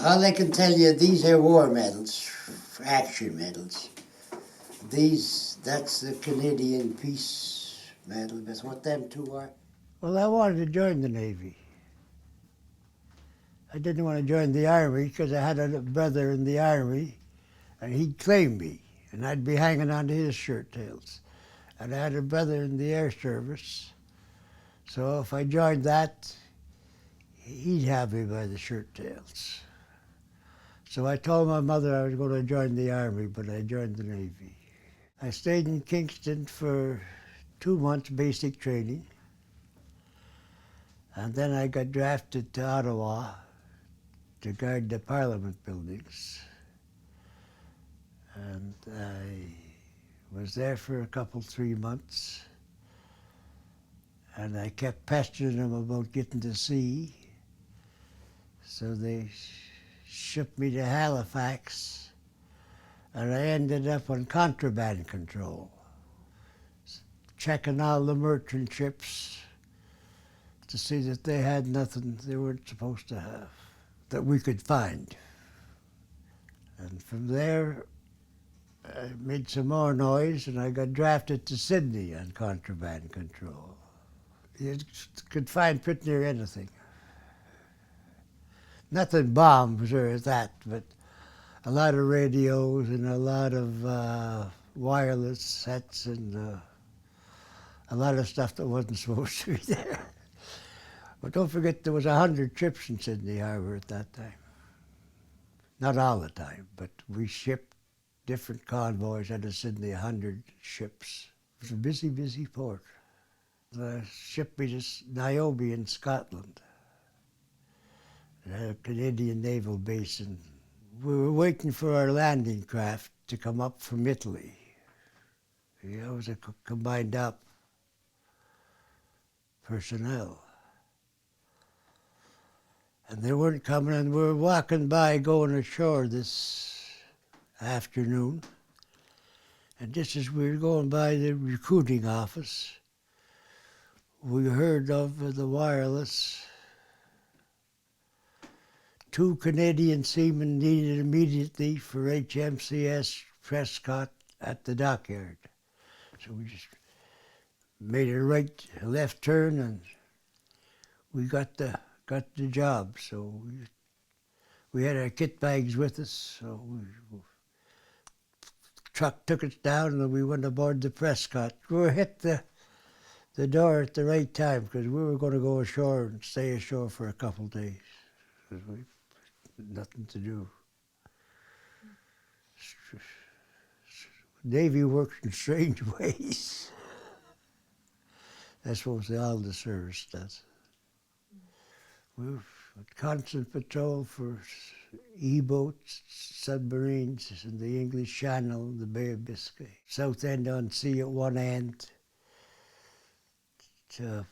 All I can tell you, these are war medals, action medals. That's the Canadian Peace Medal. That's what them two are. Well, I wanted to join the Navy. I didn't want to join the Army because I had a brother in the Army, and he'd claim me, and I'd be hanging on to his shirt tails. And I had a brother in the Air Service, so if I joined that, he'd have me by the shirt tails. So I told my mother I was going to join the Army, but I joined the Navy. I stayed in Kingston for 2 months basic training, and then I got drafted to Ottawa to guard the Parliament buildings. And I was there for a couple, 3 months, and I kept pestering them about getting to sea. So they shipped me to Halifax, and I ended up on contraband control, checking all the merchant ships to see that they had nothing they weren't supposed to have that we could find. And from there, I made some more noise, and I got drafted to Sydney on contraband control. You could find pretty near anything. Nothing bombs or that, but a lot of radios and a lot of wireless sets and a lot of stuff that wasn't supposed to be there. But don't forget there was 100 ships in Sydney Harbour at that time. Not all the time, but we shipped different convoys out of Sydney, 100 ships. It was a busy, busy port. They shipped me to Niobe in Scotland. It had a Canadian naval base, and we were waiting for our landing craft to come up from Italy. It was a combined up personnel. And they weren't coming, and we were walking by going ashore this afternoon. And just as we were going by the recruiting office, we heard over the wireless 2 Canadian seamen needed immediately for HMCS Prescott at the dockyard. So we just made a left turn, and we got the job. So we had our kit bags with us, so the truck took us down, and we went aboard the Prescott. We hit the door at the right time because we were going to go ashore and stay ashore for a couple of days because we had nothing to do. Navy works in strange ways. That's what all the service does. We were constant patrol for E-boats, submarines in the English Channel, the Bay of Biscay. Southend-on-Sea at one end to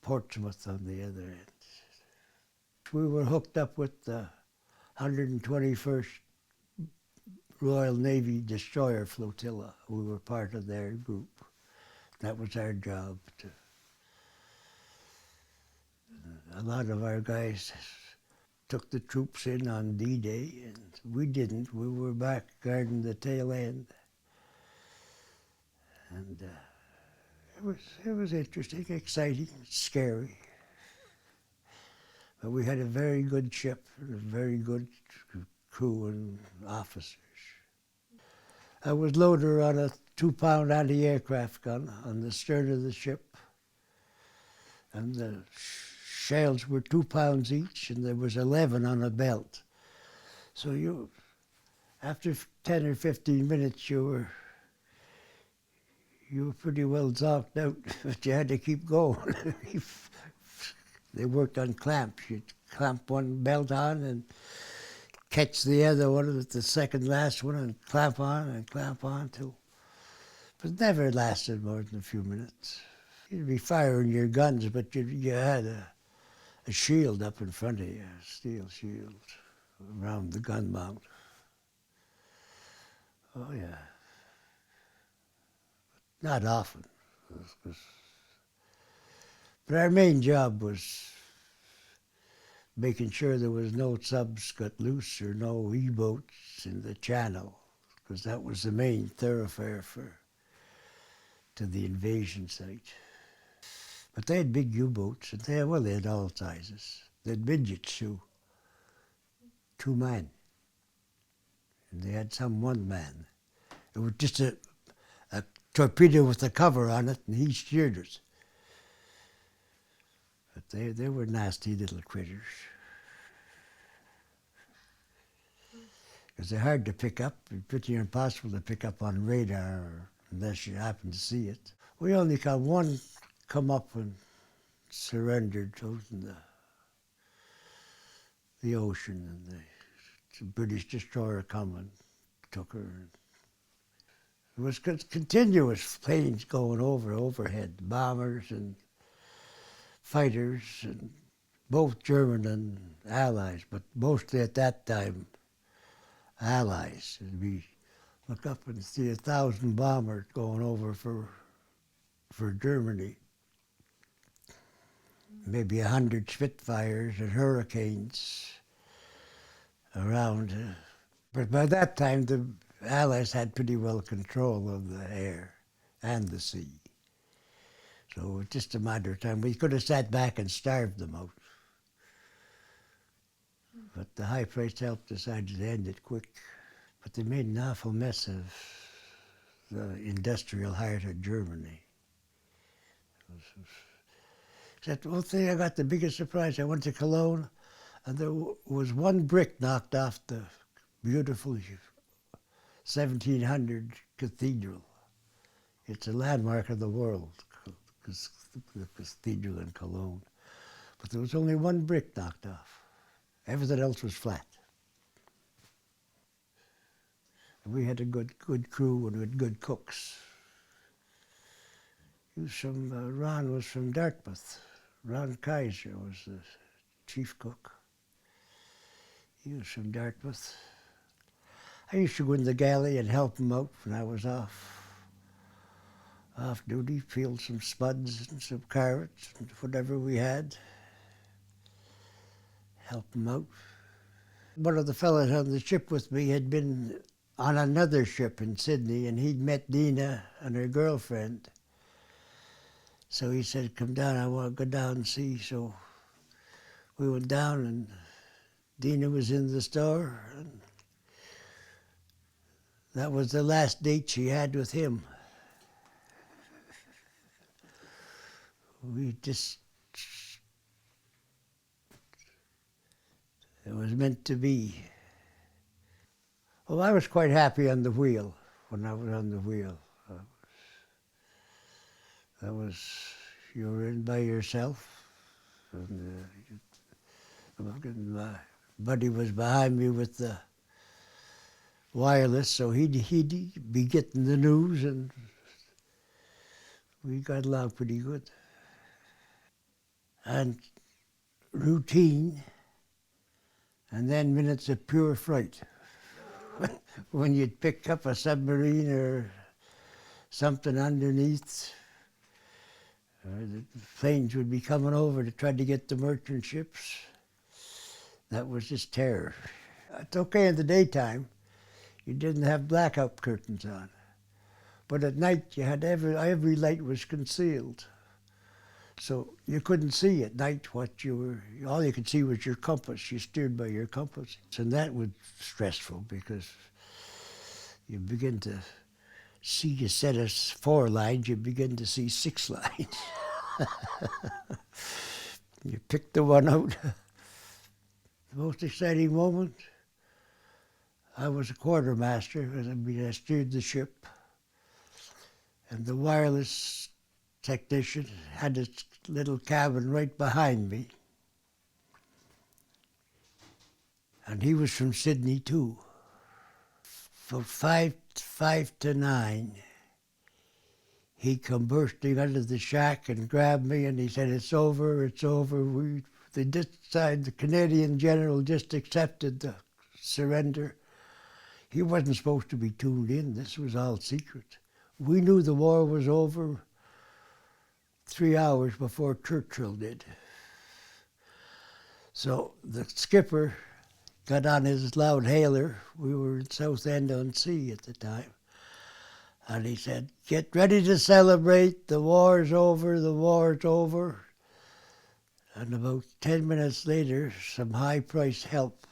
Portsmouth on the other end. We were hooked up with the 121st Royal Navy Destroyer Flotilla. We were part of their group. That was our job. A lot of our guys took the troops in on D-Day, and we didn't. We were back guarding the tail end. And it was interesting, exciting, scary. But we had a very good ship, and a very good crew and officers. I was loader on a 2-pound anti-aircraft gun on the stern of the ship, and the shells were 2 pounds each, and there was 11 on a belt. So after 10 or 15 minutes, you were pretty well zonked out, but you had to keep going. They worked on clamps. You'd clamp one belt on and catch the other one with the second last one and clamp on till. But it never lasted more than a few minutes. You'd be firing your guns, but you had a shield up in front of you, a steel shield around the gun mount. Oh yeah. Not often. But our main job was making sure there was no subs got loose or no U-boats in the channel, because that was the main thoroughfare to the invasion site. But they had big U-boats, and they had all sizes. They had midgets too, 2 men, and they had some 1 man. It was just a torpedo with a cover on it, and he steered it. But they were nasty little critters. Because they're hard to pick up, pretty impossible to pick up on radar unless you happen to see it. We only got one come up and surrendered out in the ocean, and the British destroyer come and took her. It was continuous planes going overhead, bombers and fighters, and both German and Allies, but mostly at that time Allies. And we look up and see 1,000 bombers going over for Germany. Maybe 100 Spitfires and Hurricanes around. But by that time, the Allies had pretty well control of the air and the sea. So it was just a matter of time. We could have sat back and starved them out. But the high price help decided to end it quick. But they made an awful mess of the industrial heart of Germany. Except one thing, I got the biggest surprise. I went to Cologne, and there was one brick knocked off the beautiful 1700 cathedral. It's a landmark of the world, the cathedral in Cologne. But there was only one brick knocked off. Everything else was flat. And we had a good crew, and we had good cooks. Ron was from Dartmouth. Ron Kaiser was the chief cook. He was from Dartmouth. I used to go in the galley and help him out when I was off duty, peel some spuds and some carrots and whatever we had. Help him out. One of the fellows on the ship with me had been on another ship in Sydney, and he'd met Dina and her girlfriend. So he said, come down, I want to go down and see. So we went down, and Dina was in the store, and that was the last date she had with him. It was meant to be. Well, I was quite happy on the wheel, when I was on the wheel. You were in by yourself, and my buddy was behind me with the wireless, so he'd be getting the news, and we got along pretty good. And routine, and then minutes of pure fright. When you'd pick up a submarine or something underneath, the planes would be coming over to try to get the merchant ships. That was just terror. It's okay in the daytime. You didn't have blackout curtains on. But at night, you had every light was concealed. So you couldn't see at night all you could see was your compass. You steered by your compass. And that was stressful because you begin to see a set of 4 lines, you begin to see 6 lines. You pick the one out. The most exciting moment, I was a quartermaster, and I steered the ship, and the wireless technician had his little cabin right behind me. And he was from Sydney too. From 5 to 9, he come bursting out of the shack and grabbed me, and he said, it's over, it's over. The Canadian general just accepted the surrender. He wasn't supposed to be tuned in. This was all secret. We knew the war was over 3 hours before Churchill did. So the skipper got on his loud hailer. We were in Southend-on-Sea at the time. And he said, "Get ready to celebrate. The war's over. The war's over." And about 10 minutes later, some high-priced help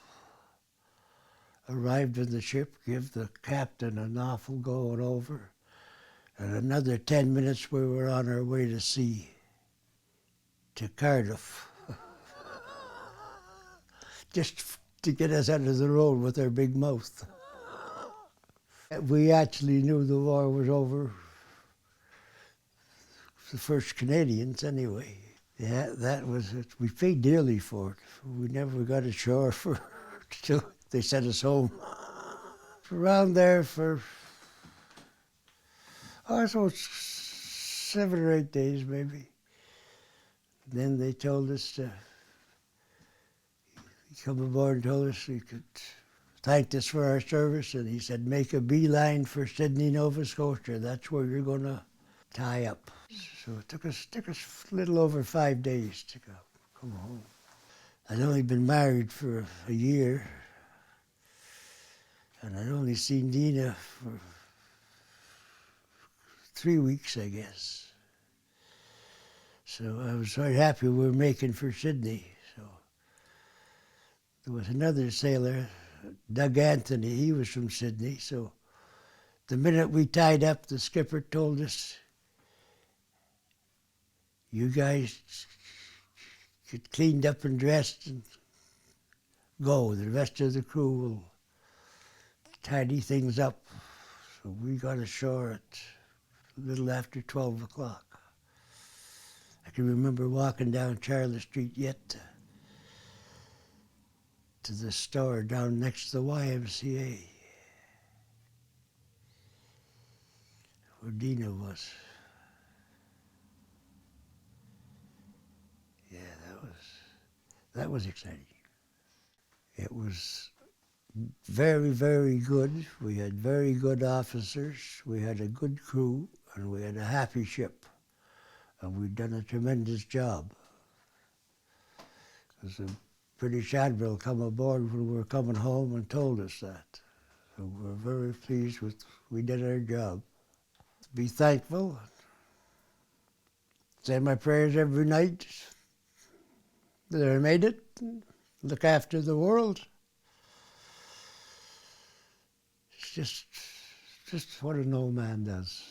arrived in the ship, give the captain an awful going over. And another 10 minutes, we were on our way to sea, to Cardiff, just to get us out of the road with our big mouth. We actually knew the war was over, the first Canadians anyway. Yeah, that was it. We paid dearly for it. We never got ashore for till they sent us home. Around there for, I suppose, 7 or 8 days maybe. Then they told us to come aboard and told us we could thanked us for our service, and he said, "Make a beeline for Sydney, Nova Scotia. That's where you're going to tie up." So it took us a little over 5 days to come home. I'd only been married for a year, and I'd only seen Dina for 3 weeks, I guess. So I was very happy we were making for Sydney. So there was another sailor, Doug Anthony. He was from Sydney. So the minute we tied up, the skipper told us, "You guys get cleaned up and dressed and go. The rest of the crew will tidy things up." So we got ashore at a little after 12 o'clock. I can remember walking down Charlotte Street yet to the store down next to the YMCA where Dina was. Yeah, that was exciting. It was very, very good. We had very good officers. We had a good crew, and we had a happy ship. And we'd done a tremendous job. Because the British Admiral come aboard when we were coming home and told us that. So we're very pleased with, we did our job. Be thankful. Say my prayers every night that I made it. Look after the world. It's just what an old man does.